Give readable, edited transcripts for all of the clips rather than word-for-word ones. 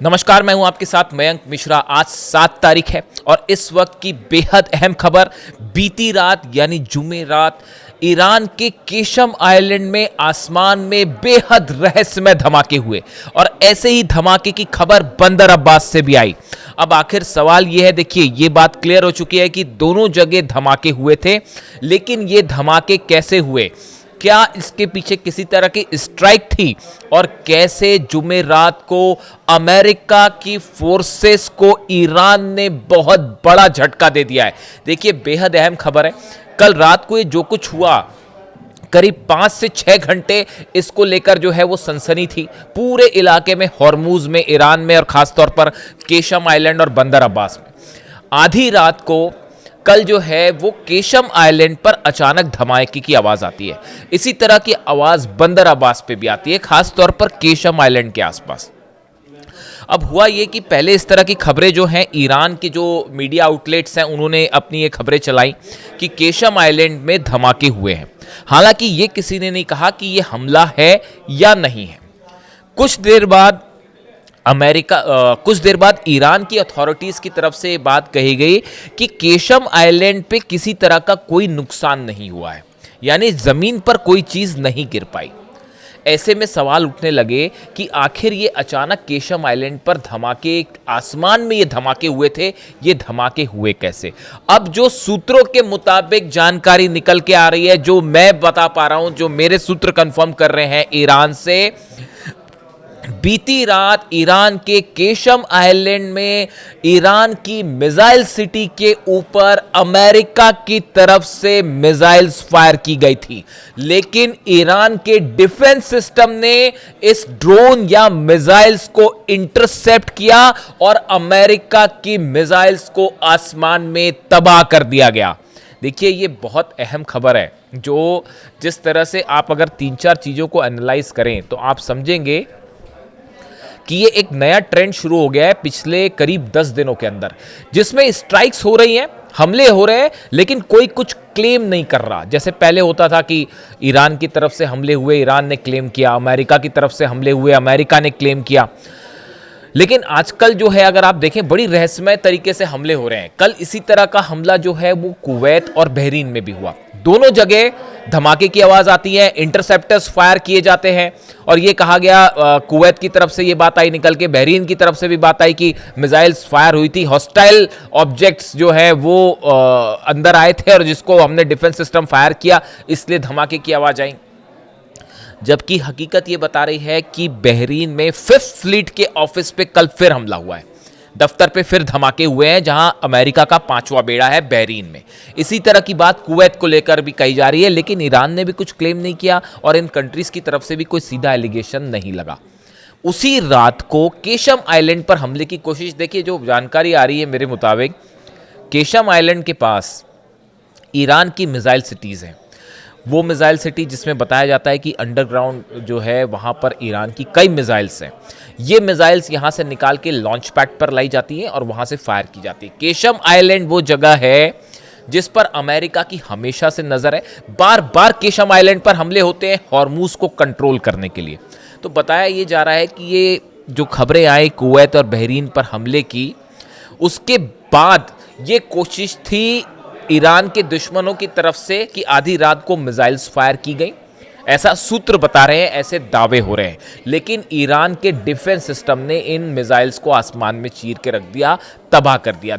नमस्कार, मैं हूं आपके साथ मयंक मिश्रा। आज 7 तारीख है और इस वक्त की बेहद अहम खबर। बीती रात यानी जुमेरात ईरान के केशम आइलैंड में आसमान में बेहद रहस्यमय धमाके हुए और ऐसे ही धमाके की खबर बंदर अब्बास से भी आई। अब आखिर सवाल यह है, देखिए ये बात क्लियर हो चुकी है कि दोनों जगह धमाके हुए थे, लेकिन ये धमाके कैसे हुए, क्या इसके पीछे किसी तरह की स्ट्राइक थी और कैसे जुमेरात को अमेरिका की फोर्सेस को ईरान ने बहुत बड़ा झटका दे दिया है। देखिए बेहद अहम खबर है। कल रात को ये जो कुछ हुआ, करीब 5 से 6 घंटे इसको लेकर जो है वो सनसनी थी पूरे इलाके में, हॉर्मूज में, ईरान में और खासतौर पर केशम आइलैंड और बंदर अब्बास में। आधी रात को कल जो है वो केशम आइलैंड पर अचानक धमाके की आवाज आती है। इसी तरह की आवाज बंदर अब्बास पे भी आती है, खास तौर पर केशम आइलैंड के आसपास। अब हुआ ये कि पहले इस तरह की खबरें जो हैं, ईरान के जो मीडिया आउटलेट्स हैं उन्होंने अपनी ये खबरें चलाई कि केशम आइलैंड में धमाके हुए हैं। हालांकि ये किसी ने नहीं कहा कि ये हमला है या नहीं है। कुछ देर बाद कुछ देर बाद ईरान की अथॉरिटीज की तरफ से बात कही गई कि केशम आइलैंड पे किसी तरह का कोई नुकसान नहीं हुआ है, यानी जमीन पर कोई चीज नहीं गिर पाई। ऐसे में सवाल उठने लगे कि आखिर ये अचानक केशम आइलैंड पर धमाके, आसमान में ये धमाके हुए थे, ये धमाके हुए कैसे? अब जो सूत्रों के मुताबिक जानकारी निकल के आ रही है, जो मैं बता पा रहा हूं, जो मेरे सूत्र कंफर्म कर रहे हैं ईरान से, बीती रात ईरान के केशम आइलैंड में ईरान की मिसाइल सिटी के ऊपर अमेरिका की तरफ से मिसाइल्स फायर की गई थी, लेकिन ईरान के डिफेंस सिस्टम ने इस ड्रोन या मिसाइल्स को इंटरसेप्ट किया और अमेरिका की मिसाइल्स को आसमान में तबाह कर दिया गया। देखिए ये बहुत अहम खबर है, जो जिस तरह से आप अगर 3-4 चीजों को एनालाइज करें तो आप समझेंगे कि ये एक नया ट्रेंड शुरू हो गया है पिछले करीब 10 दिनों के अंदर, जिसमें स्ट्राइक्स हो रही हैं, हमले हो रहे हैं, लेकिन कोई कुछ क्लेम नहीं कर रहा। जैसे पहले होता था कि ईरान की तरफ से हमले हुए, ईरान ने क्लेम किया, अमेरिका की तरफ से हमले हुए, अमेरिका ने क्लेम किया। लेकिन आजकल जो है अगर आप देखें, बड़ी रहस्यमय तरीके से हमले हो रहे हैं। कल इसी तरह का हमला जो है वो कुवैत और बहरीन में भी हुआ। दोनों जगह धमाके की आवाज आती है, इंटरसेप्टर्स फायर किए जाते हैं और ये कहा गया, कुवैत की तरफ से ये बात आई निकल के, बहरीन की तरफ से भी बात आई कि मिसाइल्स फायर हुई थी, हॉस्टाइल ऑब्जेक्ट्स जो है वो अंदर आए थे और जिसको हमने डिफेंस सिस्टम फायर किया, इसलिए धमाके की आवाज आई। जबकि हकीकत ये बता रही है कि बहरीन में 5th फ्लीट के ऑफिस पे कल फिर हमला हुआ है, दफ्तर पे फिर धमाके हुए हैं, जहां अमेरिका का 5वां बेड़ा है बहरीन में। इसी तरह की बात कुवैत को लेकर भी कही जा रही है, लेकिन ईरान ने भी कुछ क्लेम नहीं किया और इन कंट्रीज की तरफ से भी कोई सीधा एलिगेशन नहीं लगा। उसी रात को केशम आइलैंड पर हमले की कोशिश, देखिए जो जानकारी आ रही है मेरे मुताबिक, केशम आइलैंड के पास ईरान की मिसाइल सिटीज़ हैं। वो मिसाइल सिटी जिसमें बताया जाता है कि अंडरग्राउंड जो है वहाँ पर ईरान की कई मिसाइल्स हैं। ये मिसाइल्स यहाँ से निकाल के लॉन्च पैड पर लाई जाती हैं और वहाँ से फायर की जाती है। केशम आइलैंड वो जगह है जिस पर अमेरिका की हमेशा से नज़र है। बार बार केशम आइलैंड पर हमले होते हैं हॉर्मूज को कंट्रोल करने के लिए। तो बताया ये जा रहा है कि ये जो खबरें आई कुवैत और बहरीन पर हमले की, उसके बाद ये कोशिश थी ईरान के दुश्मनों की तरफ से कि आधी रात को मिसाइल्स फायर की गई, ऐसा सूत्र बता रहे हैं, ऐसे दावे हो रहे हैं। लेकिन ईरान के डिफेंस सिस्टम ने इन मिसाइल्स को आसमान में चीर के रख दिया, तबाह कर दिया।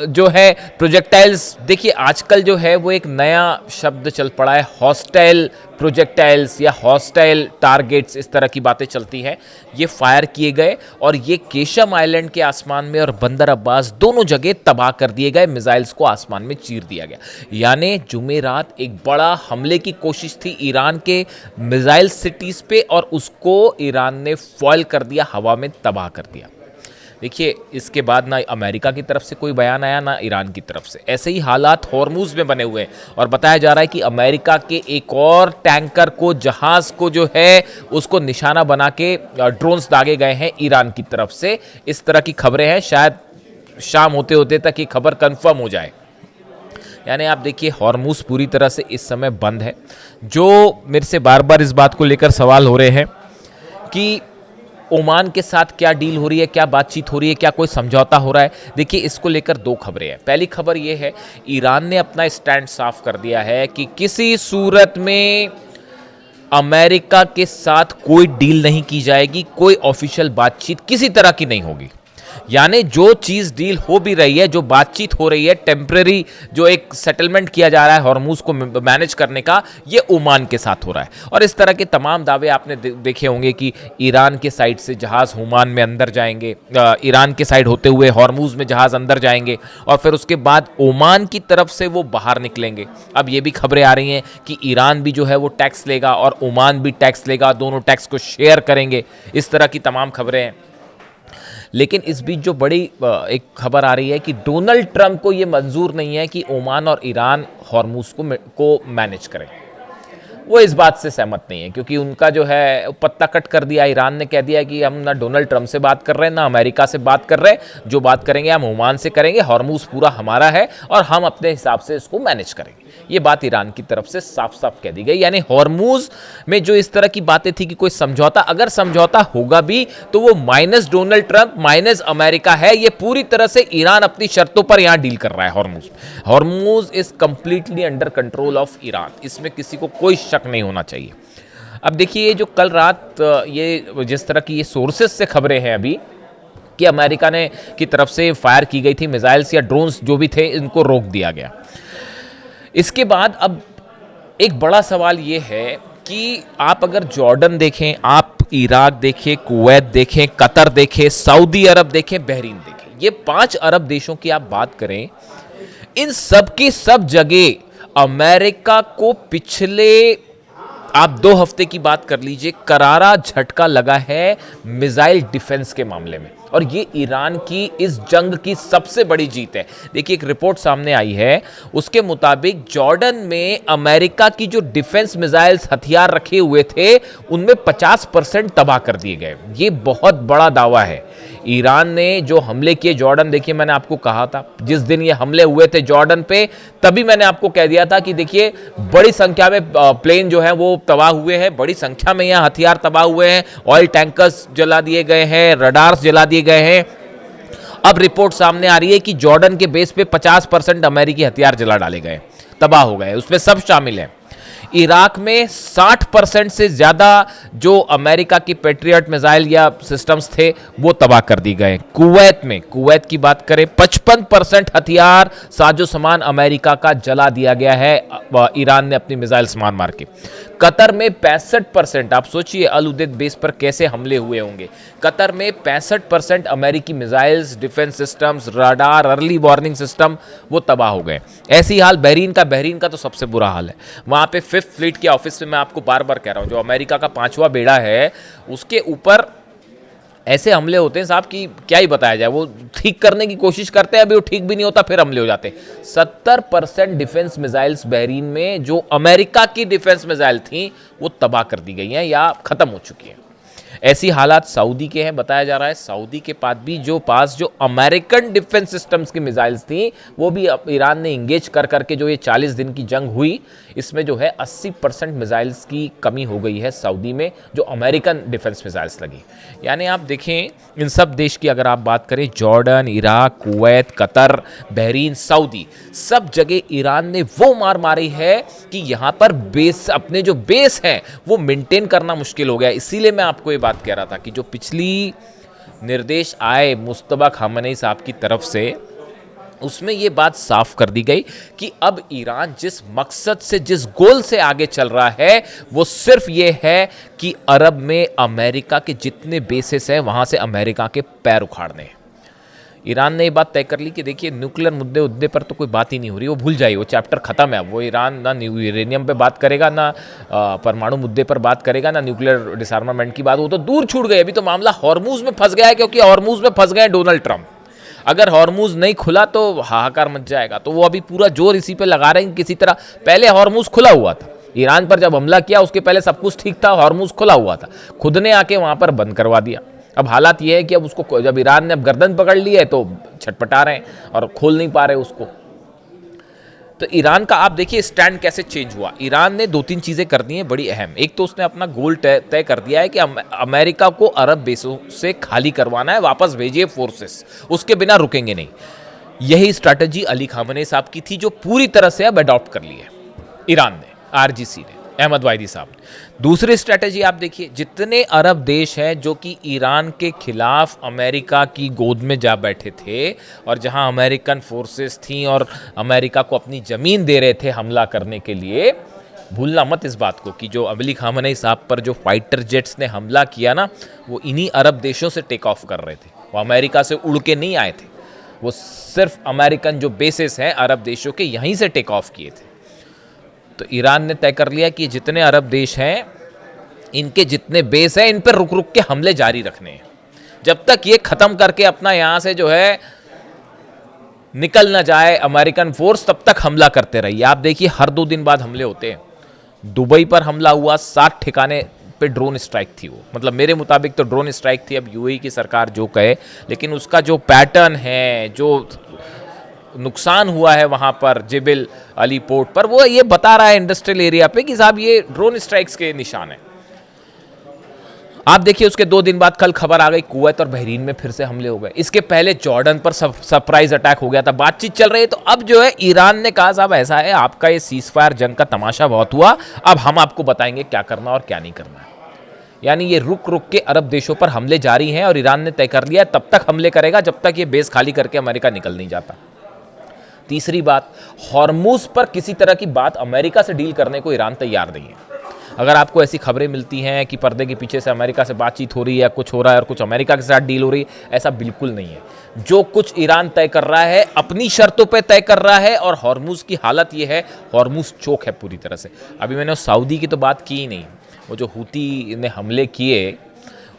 जो है प्रोजेक्टाइल्स, देखिए आजकल जो है वो एक नया शब्द चल पड़ा है, हॉस्टाइल प्रोजेक्टाइल्स या हॉस्टाइल टारगेट्स, इस तरह की बातें चलती हैं। ये फायर किए गए और ये केशम आइलैंड के आसमान में और बंदर अब्बास दोनों जगह तबाह कर दिए गए, मिसाइल्स को आसमान में चीर दिया गया। यानी जुमेरात एक बड़ा हमले की कोशिश थी ईरान के मिसाइल सिटीज़ पे और उसको ईरान ने फॉयल कर दिया, हवा में तबाह कर दिया। देखिए इसके बाद ना अमेरिका की तरफ से कोई बयान आया, ना ईरान की तरफ से। ऐसे ही हालात हॉर्मूज में बने हुए हैं और बताया जा रहा है कि अमेरिका के एक और टैंकर को, जहाज को जो है उसको निशाना बना के ड्रोन्स दागे गए हैं ईरान की तरफ से। इस तरह की खबरें हैं, शायद शाम होते होते तक ये खबर कंफर्म हो जाए। यानी आप देखिए हॉर्मूज पूरी तरह से इस समय बंद है। जो मेरे से बार बार इस बात को लेकर सवाल हो रहे हैं कि ओमान के साथ क्या डील हो रही है, क्या बातचीत हो रही है, क्या कोई समझौता हो रहा है? देखिए, इसको लेकर दो खबरें हैं। पहली खबर ये है, ईरान ने अपना स्टैंड साफ कर दिया है कि किसी सूरत में अमेरिका के साथ कोई डील नहीं की जाएगी, कोई ऑफिशियल बातचीत किसी तरह की नहीं होगी। यानी जो चीज़ डील हो भी रही है, जो बातचीत हो रही है, टेम्परेरी जो एक सेटलमेंट किया जा रहा है हॉर्मूज को मैनेज करने का, ये ओमान के साथ हो रहा है। और इस तरह के तमाम दावे आपने देखे होंगे कि ईरान के साइड से जहाज़ ओमान में अंदर जाएंगे, ईरान के साइड होते हुए हॉर्मूज में जहाज़ अंदर जाएंगे और फिर उसके बाद ओमान की तरफ से वो बाहर निकलेंगे। अब ये भी खबरें आ रही हैं कि ईरान भी जो है वो टैक्स लेगा और ओमान भी टैक्स लेगा, दोनों टैक्स को शेयर करेंगे। इस तरह की तमाम खबरें हैं। लेकिन इस बीच जो बड़ी एक खबर आ रही है कि डोनाल्ड ट्रंप को ये मंजूर नहीं है कि ओमान और ईरान हॉर्मूज को मैनेज करें। वो इस बात से सहमत नहीं है क्योंकि उनका जो है पत्ता कट कर दिया। ईरान ने कह दिया कि हम ना डोनाल्ड ट्रंप से बात कर रहे हैं, ना अमेरिका से बात कर रहे हैं, जो बात करेंगे हम ओमान से करेंगे, हॉर्मूज पूरा हमारा है और हम अपने हिसाब से इसको मैनेज करेंगे। ये बात ईरान की तरफ से साफ साफ कह दी गई। यानी हॉर्मूज में जो इस तरह की बातें थी कि कोई समझौता, अगर समझौता होगा भी तो वो minus Donald Trump minus America है। ये पूरी तरह से ईरान अपनी शर्तों पर यहां डील कर रहा है। Hormuz is completely under control of Iran, इसमें किसी को कोई शक नहीं होना चाहिए। अब देखिए, ये जो कल रात ये जिस तरह की ये सोर्सेस से खबरें हैं अभी कि अमेरिका ने की तरफ से फायर की गई थी मिसाइल्स या ड्रोन्स जो भी थे, इनको रोक दिया गया। इसके बाद अब एक बड़ा सवाल ये है कि आप अगर जॉर्डन देखें, आप इराक देखें, कुवैत देखें, कतर देखें, सऊदी अरब देखें, बहरीन देखें, ये 5 अरब देशों की आप बात करें, इन सब की सब जगह अमेरिका को पिछले आप 2 हफ्ते की बात कर लीजिए, करारा झटका लगा है मिसाइल डिफेंस के मामले में। और ये ईरान की इस जंग की सबसे बड़ी जीत है। देखिए, एक रिपोर्ट सामने आई है, उसके मुताबिक जॉर्डन में अमेरिका की जो डिफेंस मिसाइल्स हथियार रखे हुए थे, उनमें 50% तबाह कर दिए गए। ये बहुत बड़ा दावा है। ईरान ने जो हमले किए जॉर्डन, देखिए मैंने आपको कहा था जिस दिन ये हमले हुए थे जॉर्डन पे, तभी मैंने आपको कह दिया था कि देखिए बड़ी संख्या में प्लेन जो है वो तबाह हुए हैं, बड़ी संख्या में यहाँ हथियार तबाह हुए हैं, ऑयल टैंकर्स जला दिए गए हैं, रडार्स जला दिए गए हैं। अब रिपोर्ट सामने आ रही है कि जॉर्डन के बेस पे 50% अमेरिकी हथियार जला डाले गए, तबाह हो गए, उसमें सब शामिल हैं। इराक में 60% से ज़्यादा जो अमेरिका की पेट्रियट मिसाइल या सिस्टम्स थे वो तबाह कर दी गए। कुवैत की बात करें, 55% हथियार साजो सामान अमेरिका का जला दिया गया है, ईरान ने अपनी मिसाइल्स मार मार के। कतर में 65%, आप सोचिए अल उदेद बेस पर कैसे हमले हुए होंगे। कतर में 65% अमेरिकी missiles, defence systems, radar, early warning system वो तबाह हो गए। ऐसी हाल बहरीन का तो सबसे बुरा हाल है। वहाँ पे 5th फ्लीट के ऑफिस में मैं आपको बार बार कह रहा हूँ, जो अमेरिका का 5वां बेड़ा है, उसके ऊपर ऐसे हमले होते हैं साहब कि क्या ही बताया जाए। वो ठीक करने की कोशिश करते हैं, अभी वो ठीक भी नहीं होता, फिर हमले हो जाते हैं। 70% डिफेंस मिसाइल्स बहरीन में जो अमेरिका की डिफेंस मिसाइल थी वो तबाह कर दी गई हैं या खत्म हो चुकी हैं। ऐसी हालात सऊदी के हैं, बताया जा रहा है सऊदी के पास जो अमेरिकन डिफेंस सिस्टम्स की मिसाइल्स थी वो भी ईरान ने इंगेज कर करके जो ये 40 दिन की जंग हुई, इसमें जो है 80% मिसाइल्स की कमी हो गई है सऊदी में, जो अमेरिकन डिफेंस मिसाइल्स लगी। यानी आप देखें, इन सब देश की अगर आप बात करें, Jordan, Iraq, Kuwait, Qatar, Bahrain, Saudi, सब जगह ईरान ने वो मार मारी है कि यहाँ पर अपने जो बेस हैं वो मेंटेन करना मुश्किल हो गया। इसीलिए मैं आपको ये बात कह रहा था कि जो पिछली निर्देश आए मुस्तफा खामनेई साहब की तरफ से, उसमें यह बात साफ कर दी गई कि अब ईरान जिस मकसद से, जिस गोल से आगे चल रहा है, वो सिर्फ ये है कि अरब में अमेरिका के जितने बेसेस हैं वहां से अमेरिका के पैर उखाड़ने। ईरान ने ये बात तय कर ली कि देखिए न्यूक्लियर मुद्दे पर तो कोई बात ही नहीं हो रही, वो भूल जाइए, वो चैप्टर खत्म है। वो ईरान ना यूरेनियम पे बात करेगा, ना परमाणु मुद्दे पर बात करेगा, ना न्यूक्लियर डिसआर्मामेंट की बात, वो तो दूर छूट गई। अभी तो मामला हॉर्मूज में फंस गया है, क्योंकि हॉर्मूज में फंस गए डोनाल्ड ट्रंप। अगर हॉर्मूज नहीं खुला तो हाहाकार मच जाएगा। तो वो अभी पूरा जोर इसी पे लगा रहे हैं किसी तरह। पहले हॉर्मूज खुला हुआ था, ईरान पर जब हमला किया उसके पहले सब कुछ ठीक था, हॉर्मूज खुला हुआ था, खुद ने आके वहां पर बंद करवा दिया। अब हालात ये है कि अब उसको, जब ईरान ने अब गर्दन पकड़ ली है तो छटपटा रहे हैं और खोल नहीं पा रहे उसको। तो ईरान का आप देखिए स्टैंड कैसे चेंज हुआ। ईरान ने 2-3 चीज़ें कर दी हैं बड़ी अहम। एक तो उसने अपना गोल तय कर दिया है कि अमेरिका को अरब बेसों से खाली करवाना है, वापस भेजिए फोर्सेस, उसके बिना रुकेंगे नहीं। यही स्ट्रैटेजी अली खामनेई साहब की थी, जो पूरी तरह से अब अडॉप्ट कर ली है ईरान ने, आरजीसी ने, अहमद वाहिदी साहब ने। दूसरी स्ट्रैटेजी आप देखिए, जितने अरब देश हैं जो कि ईरान के खिलाफ अमेरिका की गोद में जा बैठे थे और जहां अमेरिकन फोर्सेस थी और अमेरिका को अपनी ज़मीन दे रहे थे हमला करने के लिए, भूलना मत इस बात को कि जो अली खामनेई साहब पर जो फाइटर जेट्स ने हमला किया ना, वो इन्हीं अरब देशों से टेक ऑफ कर रहे थे। वो अमेरिका से उड़ के नहीं आए थे, वो सिर्फ अमेरिकन जो बेसिस हैं अरब देशों के, यहीं से टेक ऑफ किए थे। तो ईरान ने तय कर लिया कि जितने अरब देश हैं, इनके जितने बेस हैं, इन पर रुक रुक के हमले जारी रखने हैं, जब तक ये ख़त्म करके अपना यहाँ से जो है निकल ना जाए अमेरिकन फोर्स, तब तक हमला करते रहिए। आप देखिए हर 2 दिन बाद हमले होते हैं। दुबई पर हमला हुआ, 7 ठिकाने पे ड्रोन स्ट्राइक थी। वो मतलब मेरे मुताबिक तो ड्रोन स्ट्राइक थी, अब यूएई की सरकार जो कहे, लेकिन उसका जो पैटर्न है, जो नुकसान हुआ है वहाँ पर जेबल अली पोर्ट पर, वो ये बता रहा है इंडस्ट्रियल एरिया पे कि साहब ये ड्रोन स्ट्राइक्स के निशान है। आप देखिए उसके 2 दिन बाद कल खबर आ गई कुवैत और बहरीन में फिर से हमले हो गए। इसके पहले जॉर्डन पर सरप्राइज अटैक हो गया था। बातचीत चल रही है, तो अब जो है ईरान ने कहा साहब ऐसा है, आपका ये सीज फायर जंग का तमाशा बहुत हुआ, अब हम आपको बताएंगे क्या करना और क्या नहीं करना है। यानी ये रुक रुक के अरब देशों पर हमले जारी हैं और ईरान ने तय कर लिया तब तक हमले करेगा जब तक ये बेस खाली करके अमेरिका निकल नहीं जाता। तीसरी बात, हॉर्मुज पर किसी तरह की बात अमेरिका से डील करने को ईरान तैयार नहीं है। अगर आपको ऐसी खबरें मिलती हैं कि पर्दे के पीछे से अमेरिका से बातचीत हो रही है या कुछ हो रहा है और कुछ अमेरिका के साथ डील हो रही है, ऐसा बिल्कुल नहीं है। जो कुछ ईरान तय कर रहा है अपनी शर्तों पे तय कर रहा है, और हॉर्मुज की हालत ये है, हॉर्मुज चोक है पूरी तरह से। अभी मैंने सऊदी की तो बात की ही नहीं। वो जो हूती ने हमले किए,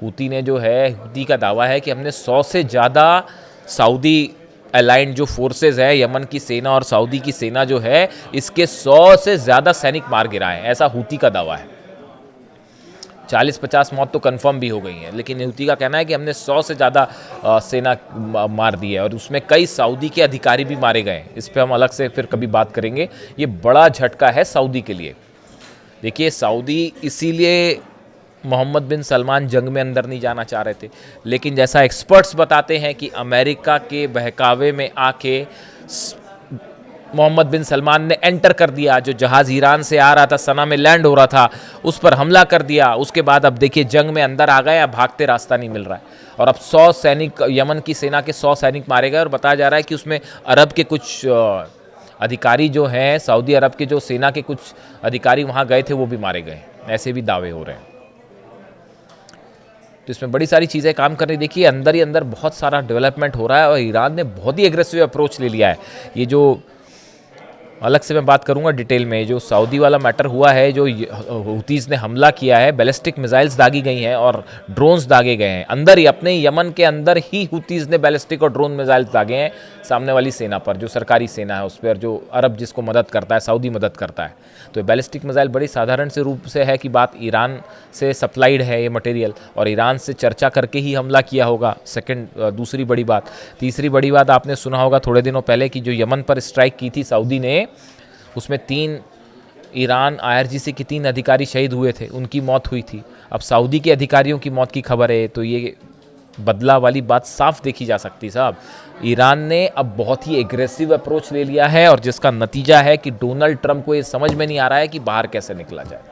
हूती ने जो है, हूती का दावा है कि हमने 100 से ज़्यादा सऊदी अलाइंड जो फोर्सेस है, यमन की सेना और सऊदी की सेना जो है, इसके 100 से ज़्यादा सैनिक मार गिराए, ऐसा हूती का दावा है। 40-50 मौत तो कंफर्म भी हो गई हैं, लेकिन हूती का कहना है कि हमने 100 से ज़्यादा सेना मार दी है और उसमें कई सऊदी के अधिकारी भी मारे गए। इस पर हम अलग से फिर कभी बात करेंगे। ये बड़ा झटका है सऊदी के लिए। देखिए सऊदी इसीलिए मोहम्मद बिन सलमान जंग में अंदर नहीं जाना चाह रहे थे, लेकिन जैसा एक्सपर्ट्स बताते हैं कि अमेरिका के बहकावे में आके मोहम्मद बिन सलमान ने एंटर कर दिया। जो जहाज़ ईरान से आ रहा था, सना में लैंड हो रहा था, उस पर हमला कर दिया। उसके बाद अब देखिए जंग में अंदर आ गए, अब भागते रास्ता नहीं मिल रहा है। और अब 100 सैनिक, यमन की सेना के 100 सैनिक मारे गए और बताया जा रहा है कि उसमें अरब के कुछ अधिकारी जो हैं, सऊदी अरब के जो सेना के कुछ अधिकारी वहाँ गए थे, वो भी मारे गए। ऐसे भी दावे हो रहे हैं। तो इसमें बड़ी सारी चीज़ें काम कर रही। देखिए अंदर ही अंदर बहुत सारा डेवलपमेंट हो रहा है और ईरान ने बहुत ही एग्रेसिव अप्रोच ले लिया है। ये जो अलग से मैं बात करूंगा डिटेल में, जो सऊदी वाला मैटर हुआ है, जो हूतीज़ ने हमला किया है, बैलिस्टिक मिसाइल्स दागी गई हैं और ड्रोन्स दागे गए हैं। अंदर ही अपने यमन के अंदर ही हूतीज़ ने बैलिस्टिक और ड्रोन मिसाइल्स दागे हैं सामने वाली सेना पर, जो सरकारी सेना है उस पर, जो अरब जिसको मदद करता है, सऊदी मदद करता है। तो बैलिस्टिक मिसाइल बड़ी साधारण से रूप से है कि बात ईरान से सप्लाइड है ये मटेरियल, और ईरान से चर्चा करके ही हमला किया होगा। दूसरी बड़ी बात। तीसरी बड़ी बात, आपने सुना होगा थोड़े दिनों पहले कि जो यमन पर स्ट्राइक की थी सऊदी ने, उसमें 3 ईरान IRGC के 3 अधिकारी शहीद हुए थे, उनकी मौत हुई थी। अब सऊदी के अधिकारियों की मौत की खबर है, तो ये बदला वाली बात साफ देखी जा सकती साहब। ईरान ने अब बहुत ही एग्रेसिव अप्रोच ले लिया है और जिसका नतीजा है कि डोनाल्ड ट्रंप को ये समझ में नहीं आ रहा है कि बाहर कैसे निकला जाए।